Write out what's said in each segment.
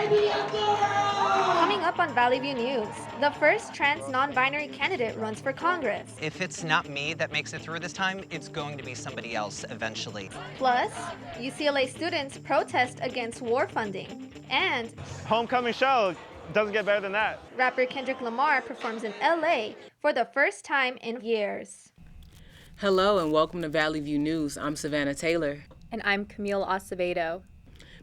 Coming up on Valley View News, the first trans non-binary candidate runs for Congress. If it's not me that makes it through this time, it's going to be somebody else eventually. Plus, UCLA students protest against war funding. And homecoming show doesn't get better than that. Rapper Kendrick Lamar performs in LA for the first time in years. Hello and welcome to Valley View News. I'm Savanah Taylor. And I'm Camille Acevedo.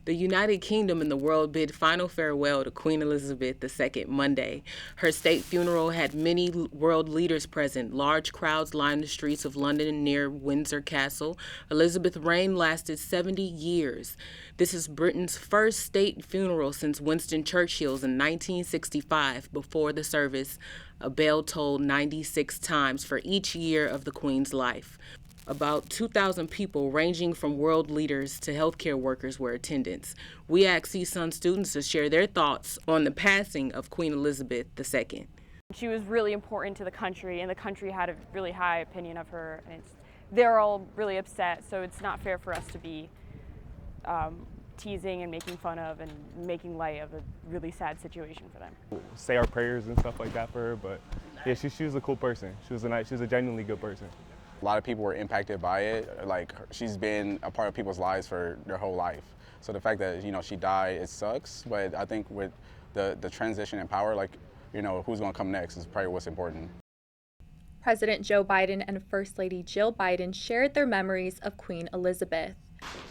The United Kingdom and the world bid final farewell to Queen Elizabeth II Monday. Her state funeral had many world leaders present. Large crowds lined the streets of London near Windsor Castle. Elizabeth's reign lasted 70 years. This is Britain's first state funeral since Winston Churchill's in 1965. Before the service, a bell tolled 96 times for each year of the Queen's life. About 2,000 people, ranging from world leaders to healthcare workers, were attendants. We asked CSUN students to share their thoughts on the passing of Queen Elizabeth II. She was really important to the country, and the country had a really high opinion of her, and they're all really upset, so it's not fair for us to be teasing and making fun of and making light of a really sad situation for them. Say our prayers and stuff like that for her, but yeah, she was a cool person. She was a genuinely good person. A lot of people were impacted by it. Like, she's been a part of people's lives for their whole life. So the fact that, she died, it sucks. But I think with the transition in power, who's going to come next is probably what's important. President Joe Biden and First Lady Jill Biden shared their memories of Queen Elizabeth.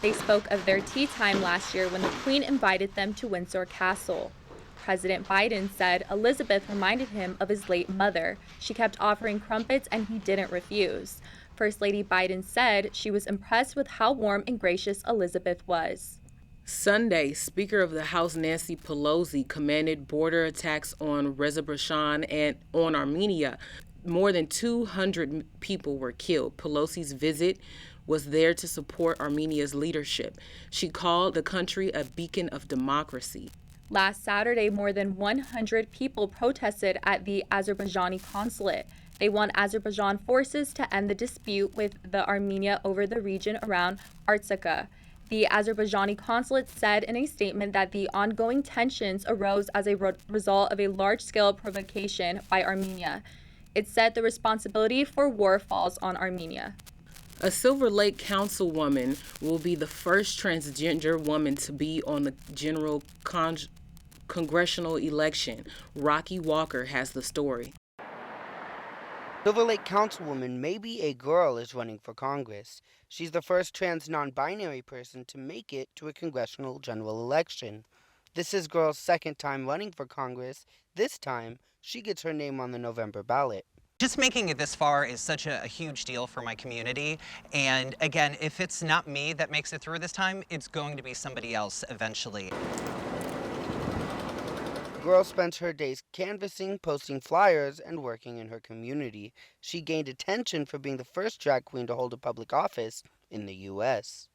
They spoke of their tea time last year when the Queen invited them to Windsor Castle. President Biden said Elizabeth reminded him of his late mother. She kept offering crumpets and he didn't refuse. First Lady Biden said she was impressed with how warm and gracious Elizabeth was. Sunday, Speaker of the House Nancy Pelosi commanded border attacks on Azerbaijan and on Armenia. More than 200 people were killed. Pelosi's visit was there to support Armenia's leadership. She called the country a beacon of democracy. Last Saturday, more than 100 people protested at the Azerbaijani consulate. They want Azerbaijan forces to end the dispute with the Armenia over the region around Artsakh. The Azerbaijani consulate said in a statement that the ongoing tensions arose as a result of a large-scale provocation by Armenia. It said the responsibility for war falls on Armenia. A Silverlake councilwoman will be the first transgender woman to be on the general congressional election. Rocky Walker has the story. Silverlake councilwoman Maybe a Girl is running for Congress. She's the first trans non-binary person to make it to a congressional general election. This is Girl's second time running for Congress. This time, she gets her name on the November ballot. Just making it this far is such a huge deal for my community. And again, if it's not me that makes it through this time, it's going to be somebody else eventually. Girl spends her days canvassing, posting flyers, and working in her community. She gained attention for being the first drag queen to hold a public office in the U.S.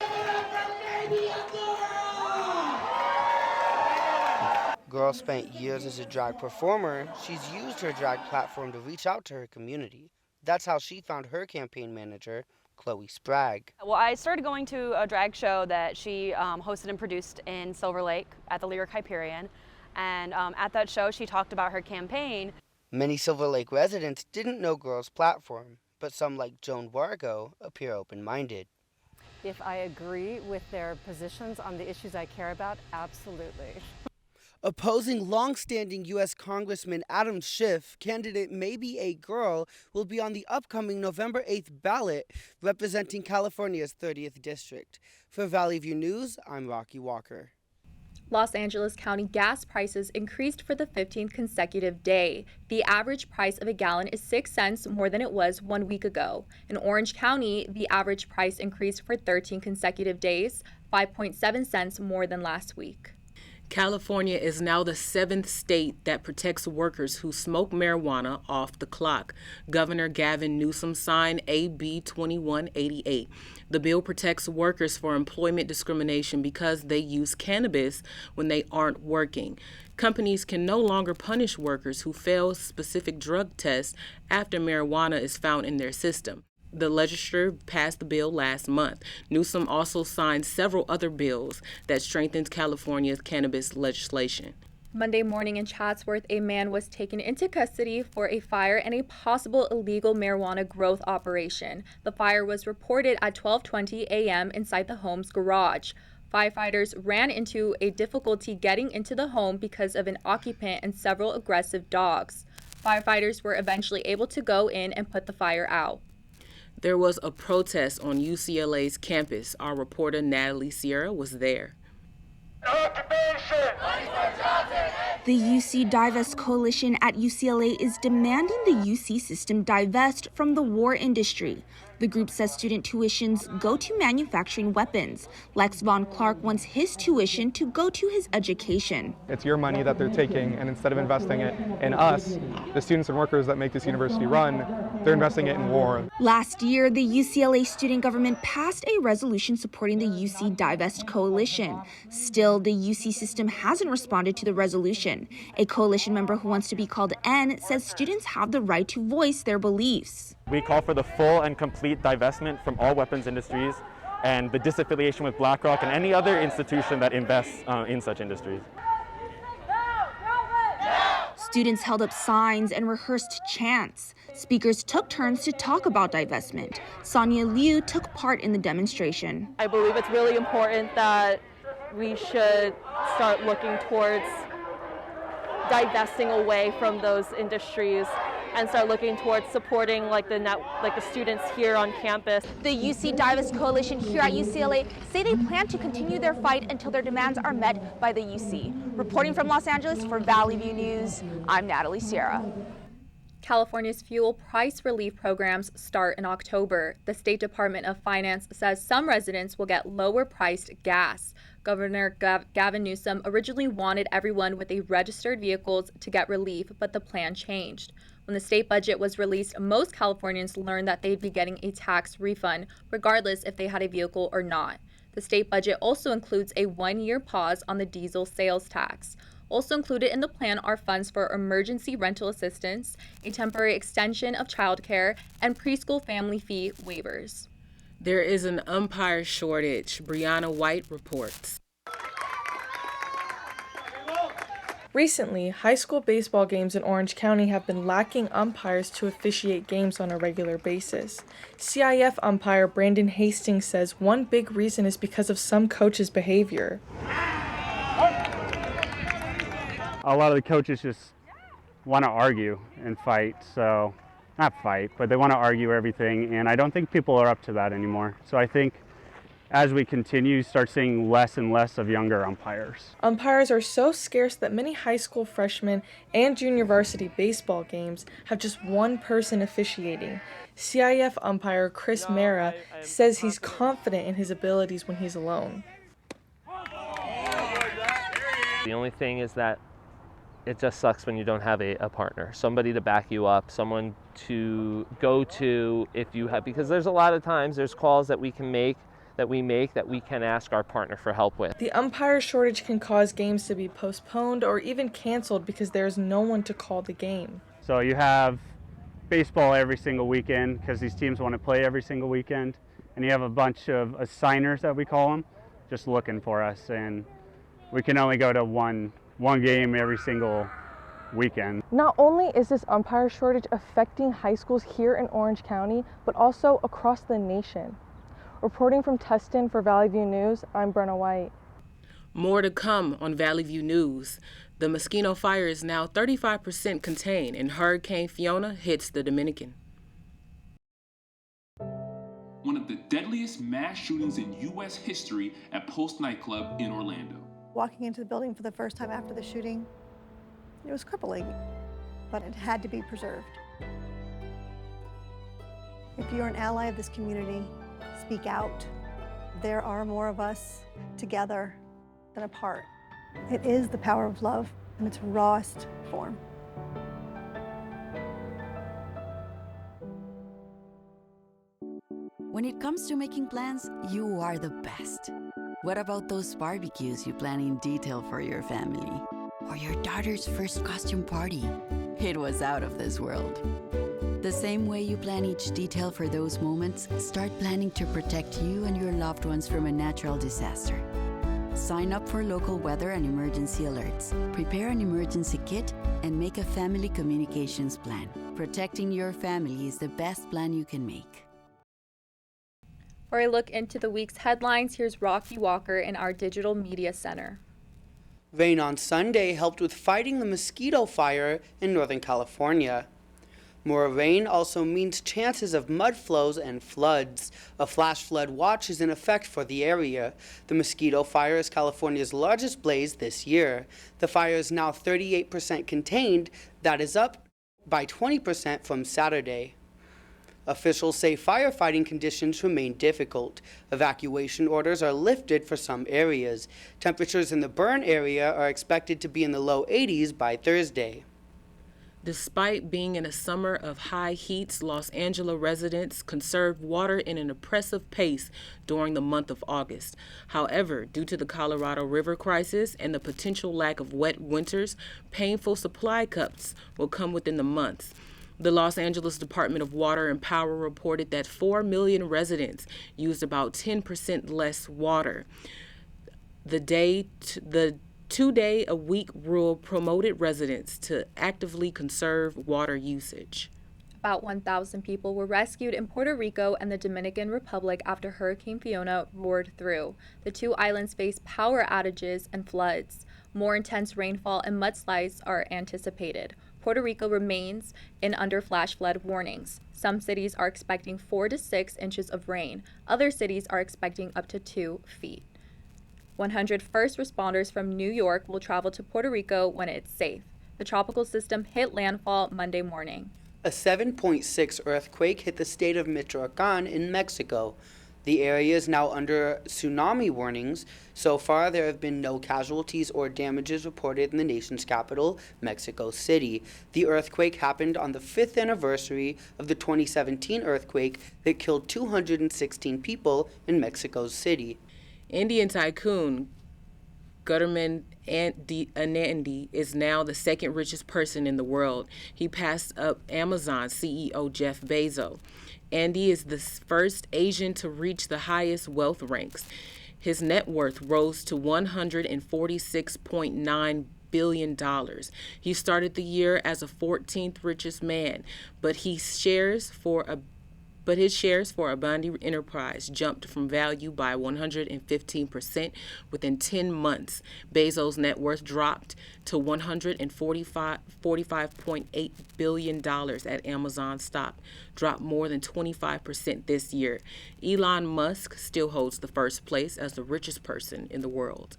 Girl spent years as a drag performer. She's used her drag platform to reach out to her community. That's how she found her campaign manager, Chloe Sprague. Well, I started going to a drag show that she hosted and produced in Silverlake at the Lyric Hyperion. And at that show, she talked about her campaign. Many Silverlake residents didn't know Girl's platform, but some like Joan WARGO appear open-minded. If I agree with their positions on the issues I care about, absolutely. Opposing long-standing U.S. Congressman Adam Schiff, candidate Maybe a Girl will be on the upcoming November 8th ballot representing California's 30th District. For Valley View News, I'm Rocky Walker. Los Angeles County gas prices increased for the 15th consecutive day. The average price of a gallon is 6 cents more than it was 1 week ago. In Orange County, the average price increased for 13 consecutive days, 5.7 cents more than last week. California is now the 7th state that protects workers who smoke marijuana off the clock. Governor Gavin Newsom signed AB 2188. The bill protects workers for employment discrimination because they use cannabis when they aren't working. Companies can no longer punish workers who fail specific drug tests after marijuana is found in their system. The legislature passed the bill last month. Newsom also signed several other bills that strengthened California's cannabis legislation. Monday morning in Chatsworth, a man was taken into custody for a fire and a possible illegal marijuana growth operation. The fire was reported at 12:20 a.m. inside the home's garage. Firefighters ran into a difficulty getting into the home because of an occupant and several aggressive dogs. Firefighters were eventually able to go in and put the fire out. There was a protest on UCLA's campus. Our reporter Natalie Sierra was there. The UC Divest Coalition at UCLA is demanding the UC system divest from the war industry. The group says student tuitions go to manufacturing weapons. Lex Von Clark wants his tuition to go to his education. It's your money that they're taking, and instead of investing it in us, the students and workers that make this university run, they're investing it in war. Last year, the UCLA student government passed a resolution supporting the UC Divest Coalition. Still, the UC system hasn't responded to the resolution. A coalition member who wants to be called N says students have the right to voice their beliefs. We call for the full and complete divestment from all weapons industries and the disaffiliation with BlackRock and any other institution that invests in such industries. Students held up signs and rehearsed chants. Speakers took turns to talk about divestment. Sonia Liu took part in the demonstration. I believe it's really important that we should start looking towards divesting away from those industries and start looking towards supporting the students here on campus. The UC Divest Coalition here at UCLA say they plan to continue their fight until their demands are met by the UC. Reporting from Los Angeles for Valley View News, I'm Natalie Sierra. California's fuel price relief programs start in October. The State Department of Finance says some residents will get lower-priced gas. Governor Gavin Newsom originally wanted everyone with a registered vehicles to get relief, but the plan changed. When the state budget was released, most Californians learned that they'd be getting a tax refund, regardless if they had a vehicle or not. The state budget also includes a one-year pause on the diesel sales tax. Also included in the plan are funds for emergency rental assistance, a temporary extension of childcare, and preschool family fee waivers. There is an umpire shortage. Brianna White reports. Recently, high school baseball games in Orange County have been lacking umpires to officiate games on a regular basis. CIF umpire Brandon Hastings says one big reason is because of some coaches' behavior. A lot of the coaches just want to argue and fight, so not fight, but they want to argue everything, and I don't think people are up to that anymore. So I think as we continue, start seeing less and less of younger umpires. Umpires are so scarce that many high school freshmen and junior varsity baseball games have just one person officiating. CIF umpire Chris Mara says he's confident in his abilities when he's alone. The only thing is that it just sucks when you don't have a partner, somebody to back you up, someone to go to if you have, because there's a lot of times there's calls that we can ask our partner for help with. The umpire shortage can cause games to be postponed or even canceled because there's no one to call the game. So you have baseball every single weekend because these teams want to play every single weekend, and you have a bunch of assigners that we call them just looking for us, and we can only go to one game every single weekend. Not only is this umpire shortage affecting high schools here in Orange County, but also across the nation. Reporting from Tustin for Valley View News, I'm Brenna White. More to come on Valley View News. The Mosquito Fire is now 35% contained, and Hurricane Fiona hits the Dominican. One of the deadliest mass shootings in U.S. history at Post nightclub in Orlando. Walking into the building for the first time after the shooting, it was crippling, but it had to be preserved. If you're an ally of this community, speak out. There are more of us together than apart. It is the power of love in its rawest form. When it comes to making plans, you are the best. What about those barbecues you plan in detail for your family? Or your daughter's first costume party? it was out of this world. The same way you plan each detail for those moments, start planning to protect you and your loved ones from a natural disaster. Sign up for local weather and emergency alerts. Prepare an emergency kit and make a family communications plan. Protecting your family is the best plan you can make. For a look into the week's headlines, here's Rocky Walker in our Digital Media Center. Rain on Sunday helped with fighting the mosquito fire in Northern California. More rain also means chances of mud flows and floods. A flash flood watch is in effect for the area. The mosquito fire is California's largest blaze this year. The fire is now 38% contained. That is up by 20% from Saturday. Officials say firefighting conditions remain difficult. Evacuation orders are lifted for some areas. Temperatures in the burn area are expected to be in the low 80s by Thursday. Despite being in a summer of high heats, Los Angeles residents conserved water in an impressive pace during the month of August. However, due to the Colorado River crisis and the potential lack of wet winters, painful supply cuts will come within the months. The Los Angeles Department of Water and Power reported that 4 million residents used about 10% less water. The two-day-a-week rule promoted residents to actively conserve water usage. About 1,000 people were rescued in Puerto Rico and the Dominican Republic after Hurricane Fiona roared through. The two islands face power outages and floods. More intense rainfall and mudslides are anticipated. Puerto Rico remains in under flash flood warnings. Some cities are expecting 4 to 6 inches of rain. Other cities are expecting up to 2 feet. 100 first responders from New York will travel to Puerto Rico when it's safe. The tropical system hit landfall Monday morning. A 7.6 earthquake hit the state of Michoacan in Mexico. The area is now under tsunami warnings. So far, there have been no casualties or damages reported in the nation's capital, Mexico City. The earthquake happened on the 5th anniversary of the 2017 earthquake that killed 216 people in Mexico City. Indian tycoon Gurmeet Anand is now the second richest person in the world. He passed up Amazon CEO Jeff Bezos. Andy is the first Asian to reach the highest wealth ranks. His net worth rose to $146.9 billion. He started the year as the 14th richest man, but his shares for Abandi Enterprise jumped from value by 115% within 10 months. Bezos' net worth dropped to $145.8 billion at Amazon stock, dropped more than 25% this year. Elon Musk still holds the first place as the richest person in the world.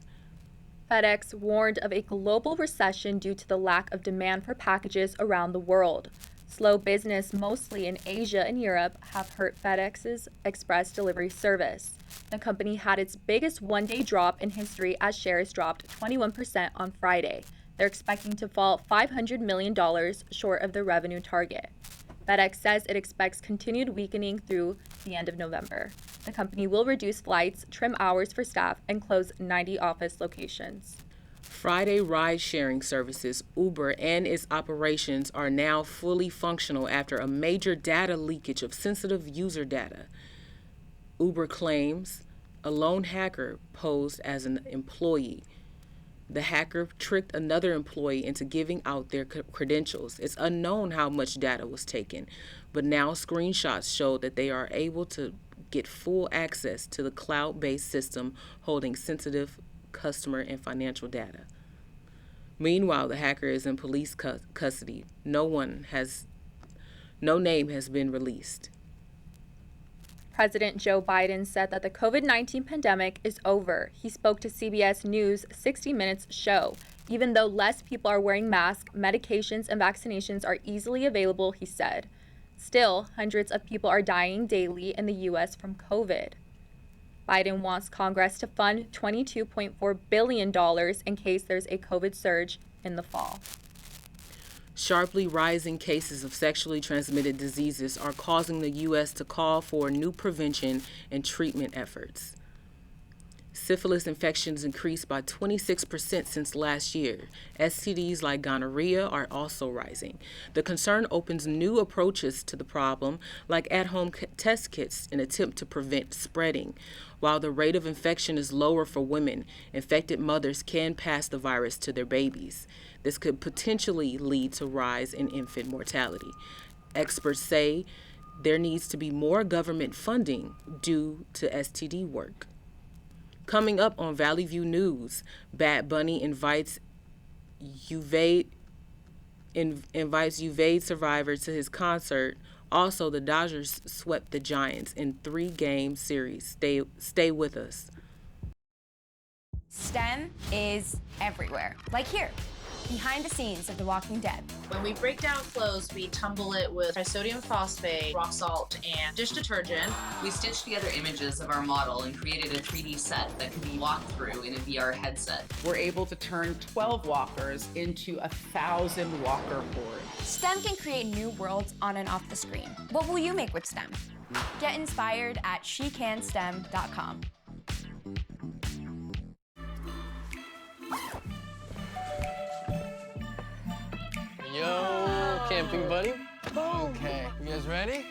FedEx warned of a global recession due to the lack of demand for packages around the world. Slow business, mostly in Asia and Europe, have hurt FedEx's express delivery service. The company had its biggest one-day drop in history as shares dropped 21% on Friday. They're expecting to fall $500 million short of the revenue target. FedEx says it expects continued weakening through the end of November. The company will reduce flights, trim hours for staff, and close 90 office locations. Friday ride-sharing services Uber and its operations are now fully functional after a major data leakage of sensitive user data. Uber claims a lone hacker posed as an employee. The hacker tricked another employee into giving out their credentials. It's unknown how much data was taken, but now screenshots show that they are able to get full access to the cloud-based system holding sensitive customer and financial data. Meanwhile, the hacker is in police custody. No name has been released. President Joe Biden said that the COVID-19 pandemic is over. He spoke to CBS News' 60 Minutes show. Even though less people are wearing masks, medications and vaccinations are easily available, he said. Still, hundreds of people are dying daily in the U.S. from COVID. Biden wants Congress to fund $22.4 billion in case there's a COVID surge in the fall. Sharply rising cases of sexually transmitted diseases are causing the U.S. to call for new prevention and treatment efforts. Syphilis infections increased by 26% since last year. STDs like gonorrhea are also rising. The concern opens new approaches to the problem, like at-home test kits, in an attempt to prevent spreading. While the rate of infection is lower for women, infected mothers can pass the virus to their babies. This could potentially lead to a rise in infant mortality. Experts say there needs to be more government funding due to STD work. Coming up on Valley View News, Bad Bunny invites Uvaid survivors to his concert. Also, the Dodgers swept the Giants in 3-game series. Stay with us. STEM is everywhere, like here, behind the scenes of The Walking Dead. When we break down clothes, we tumble it with trisodium phosphate, rock salt, and dish detergent. We stitched together images of our model and created a 3D set that can be walked through in a VR headset. We're able to turn 12 walkers into 1,000 walker hordes. STEM can create new worlds on and off the screen. What will you make with STEM? Get inspired at shecanstem.com. Yo, camping buddy. Okay, you guys ready?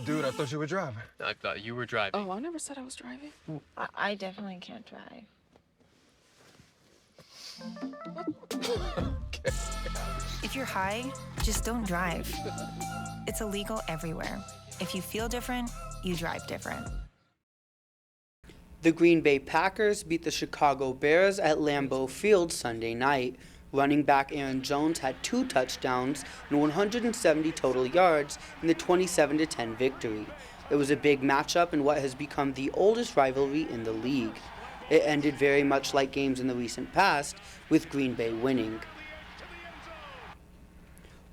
Dude, I thought you were driving. I thought you were driving. Oh, I never said I was driving. I definitely can't drive. Okay. If you're high, just don't drive. It's illegal everywhere. If you feel different, you drive different. The Green Bay Packers beat the Chicago Bears at Lambeau Field Sunday night. Running back Aaron Jones had 2 touchdowns and 170 total yards in the 27-10 victory. It was a big matchup in what has become the oldest rivalry in the league. It ended very much like games in the recent past, with Green Bay winning.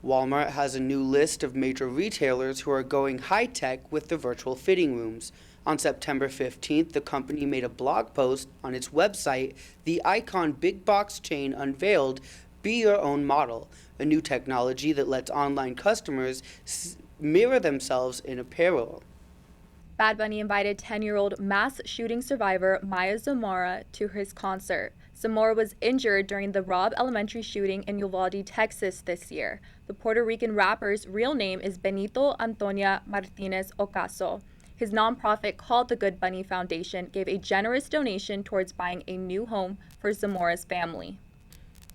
Walmart has a new list of major retailers who are going high-tech with the virtual fitting rooms. On September 15th, the company made a blog post on its website. The Icon big box chain unveiled Be Your Own Model, a new technology that lets online customers mirror themselves in apparel. Bad Bunny invited 10-year-old mass shooting survivor Maya Zamora to his concert. Zamora was injured during the Robb Elementary shooting in Uvalde, Texas this year. The Puerto Rican rapper's real name is Benito Antonia Martinez Ocaso. His nonprofit called the Good Bunny Foundation gave a generous donation towards buying a new home for Zamora's family.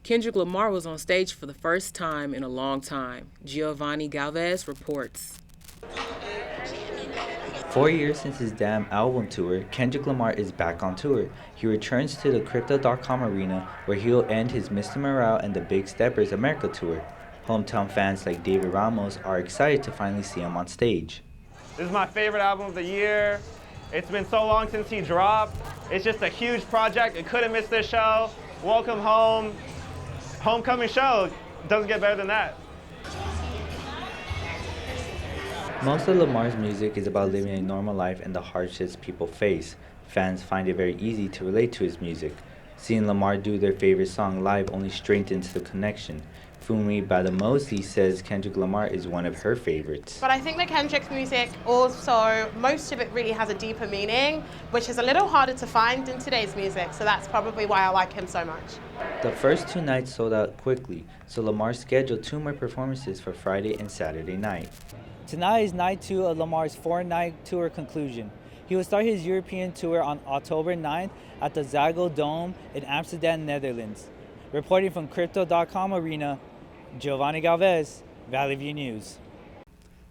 Kendrick Lamar was on stage for the first time in a long time. Giovanni Galvez reports. 4 years since his Damn album tour, Kendrick Lamar is back on tour. He returns to the Crypto.com Arena, where he'll end his Mr. Morale and the Big Steppers America tour. Hometown fans like David Ramos are excited to finally see him on stage. This is my favorite album of the year. It's been so long since he dropped. It's just a huge project. I couldn't miss this show. Welcome home. Homecoming show. Doesn't get better than that. Most of Lamar's music is about living a normal life and the hardships people face. Fans find it very easy to relate to his music. Seeing Lamar do their favorite song live only strengthens the connection. Fumi Badamosi says Kendrick Lamar is one of her favorites. But I think that Kendrick's music also, most of it really has a deeper meaning, which is a little harder to find in today's music, so that's probably why I like him so much. The first 2 nights sold out quickly, so Lamar scheduled 2 more performances for Friday and Saturday night. Tonight is night 2 of Lamar's 4-night tour conclusion. He will start his European tour on October 9th at the Ziggo Dome in Amsterdam, Netherlands. Reporting from Crypto.com Arena, Giovanni Galvez, Valley View News.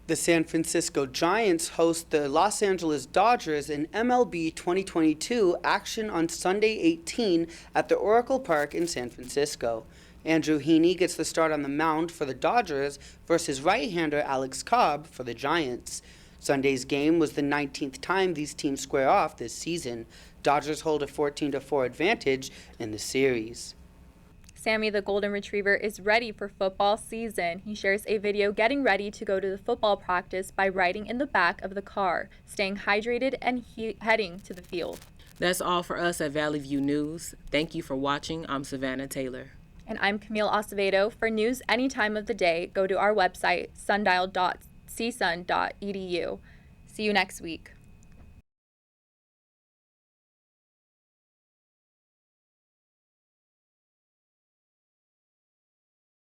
The San Francisco Giants host the Los Angeles Dodgers in MLB 2022 action on Sunday 18 at the Oracle Park in San Francisco. Andrew Heaney gets the start on the mound for the Dodgers versus right-hander Alex Cobb for the Giants. Sunday's game was the 19th time these teams square off this season. Dodgers hold a 14-4 advantage in the series. Sammy the Golden Retriever is ready for football season. He shares a video getting ready to go to the football practice by riding in the back of the car, staying hydrated and heading to the field. That's all for us at Valley View News. Thank you for watching. I'm Savanah Taylor. And I'm Camille Acevedo. For news any time of the day, go to our website, sundial.csun.edu. See you next week.